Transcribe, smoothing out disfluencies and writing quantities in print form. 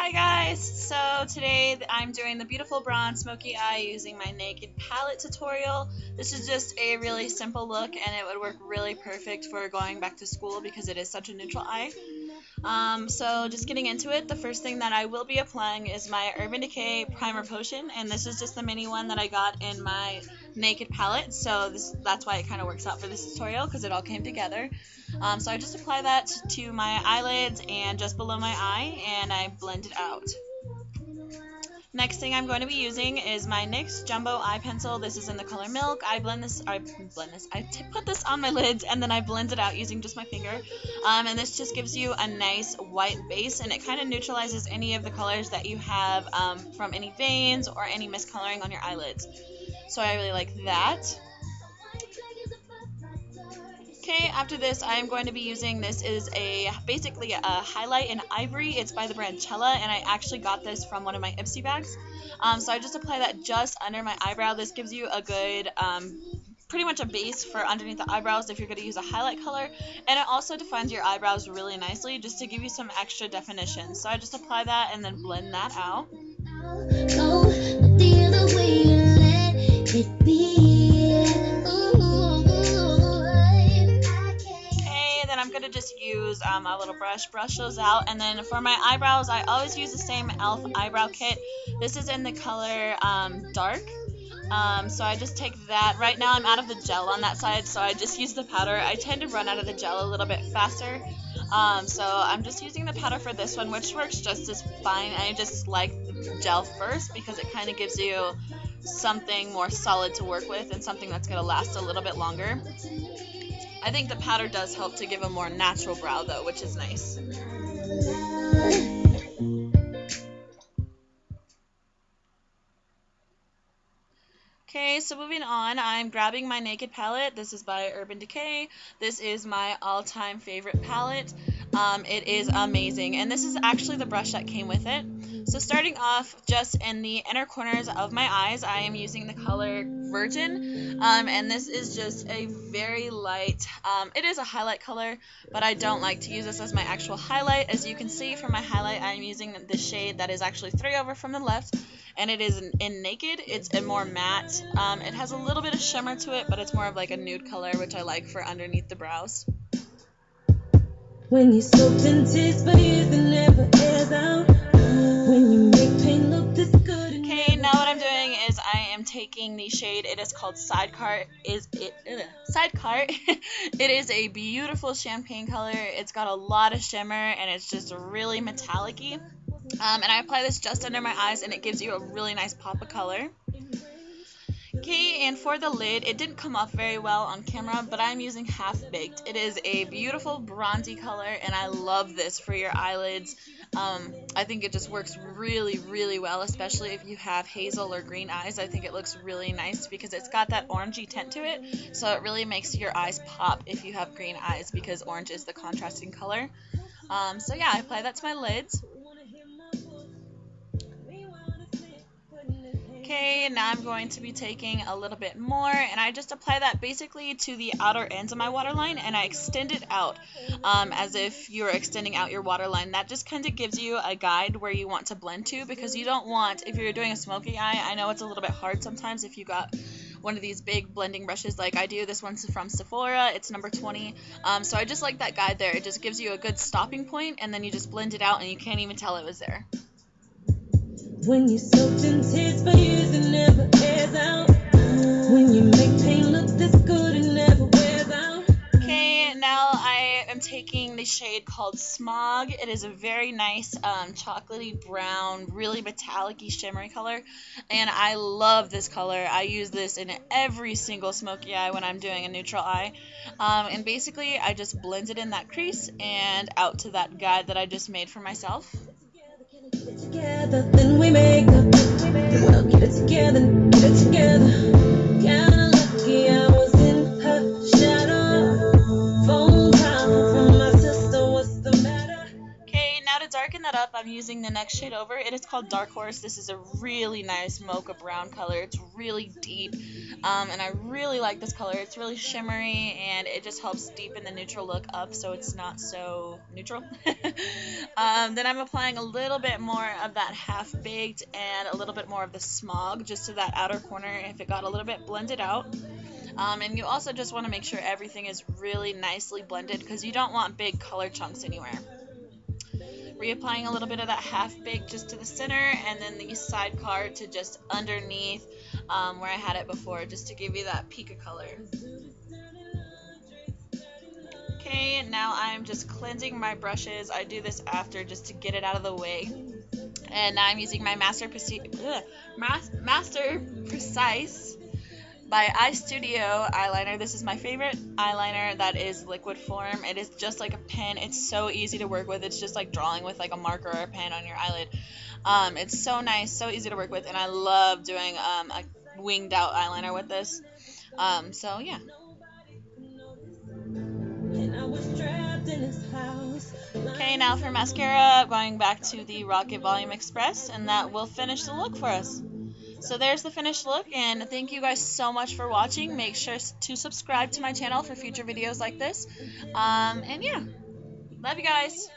Hi guys! So today I'm doing the beautiful bronze smoky eye using my naked palette tutorial. This is just a really simple look and it would work really perfect for going back to school because it is such a neutral eye. So just getting into it, the first thing that I will be applying is my Urban Decay Primer Potion, and this is just the mini one that I got in my naked palette, so that's why it kind of works out for this tutorial because it all came together. So I just apply that to my eyelids and just below my eye, and I blend it out. Next thing I'm going to be using is my NYX Jumbo Eye Pencil. This is in the color Milk. I put this on my lids and then I blend it out using just my finger. And this just gives you a nice white base, and it kind of neutralizes any of the colors that you have from any veins or any miscoloring on your eyelids. So I really like that. Okay, after this I am going to be using, this is basically a highlight in Ivory. It's by the brand Chella, and I actually got this from one of my Ipsy bags. So I just apply that just under my eyebrow. This gives you a good, pretty much a base for underneath the eyebrows if you're going to use a highlight color. And it also defines your eyebrows really nicely just to give you some extra definition. So I just apply that and then blend that out. I'm going to just use a little brush those out, and then for my eyebrows I always use the same e.l.f. eyebrow kit. This is in the color Dark. So I just take that. Right now I'm out of the gel on that side, so I just use the powder. I tend to run out of the gel a little bit faster, so I'm just using the powder for this one, which works just as fine. I just like the gel first because it kind of gives you something more solid to work with and something that's going to last a little bit longer. I think the powder does help to give a more natural brow though, which is nice. Okay, so moving on, I'm grabbing my naked palette. This is by Urban Decay. This is my all-time favorite palette. It is amazing, and this is actually the brush that came with it. So starting off just in the inner corners of my eyes, I am using the color Virgin, and this is just a very light, it is a highlight color, but I don't like to use this as my actual highlight. As you can see from my highlight, I'm using the shade that is actually 3 over from the left, and it is in Naked. It's a more matte, it has a little bit of shimmer to it, but it's more of like a nude color, which I like for underneath the brows. When you soaked in tears, but it never airs out. When you make pain look this good. Okay, now what I'm doing is I am taking the shade. It is called Sidecar. Sidecar. It is a beautiful champagne color. It's got a lot of shimmer and it's just really metallic-y. And I apply this just under my eyes, and it gives you a really nice pop of color. Okay, and for the lid, it didn't come off very well on camera, but I'm using Half Baked. It is a beautiful bronzy color, and I love this for your eyelids. I think it just works really, really well, especially if you have hazel or green eyes. I think it looks really nice because it's got that orangey tint to it, so it really makes your eyes pop if you have green eyes because orange is the contrasting color. So yeah, I apply that to my lids. Okay, now I'm going to be taking a little bit more, and I just apply that basically to the outer ends of my waterline, and I extend it out as if you're extending out your waterline. That just kind of gives you a guide where you want to blend to, because you don't want, if you're doing a smoky eye, I know it's a little bit hard sometimes if you got one of these big blending brushes like I do. This one's from Sephora, it's number 20. So I just like that guide there. It just gives you a good stopping point, and then you just blend it out and you can't even tell it was there. When you soaked in tears for years, it never airs out. When you make pain look this good, it never wears out. Okay, now I am taking the shade called Smog. It is a very nice chocolatey brown, really metallic-y shimmery color, and I love this color. I use this in every single smoky eye when I'm doing a neutral eye, and basically I just blend it in that crease and out to that guide that I just made for myself. Get it together, then we make up. Well, get it together, get it together. Kinda lucky I was in her shadow. Phone call from my sister, what's the matter? Okay, now to darken that up, I'm using the next shade over. It is called Dark Horse. This is a really nice mocha brown color. It's really deep, and I really like this color. It's really shimmery, and it just helps deepen the neutral look up so it's not so neutral. Then I'm applying a little bit more of that half-baked and a little bit more of the smog just to that outer corner if it got a little bit blended out. And you also just want to make sure everything is really nicely blended because you don't want big color chunks anywhere. Reapplying a little bit of that half-baked just to the center, and then the side card to just underneath where I had it before, just to give you that peak of color. Okay, now I'm just cleansing my brushes. I do this after just to get it out of the way. And now I'm using my Master Precise by Eye Studio eyeliner. This is my favorite eyeliner that is liquid form. It is just like a pen. It's so easy to work with. It's just like drawing with like a marker or a pen on your eyelid. It's so nice, so easy to work with, and I love doing a winged out eyeliner with this. So yeah. Okay, now for mascara, going back to the Rocket Volume Express, and that will finish the look for us. So there's the finished look, and thank you guys so much for watching. Make sure to subscribe to my channel for future videos like this. And yeah, love you guys.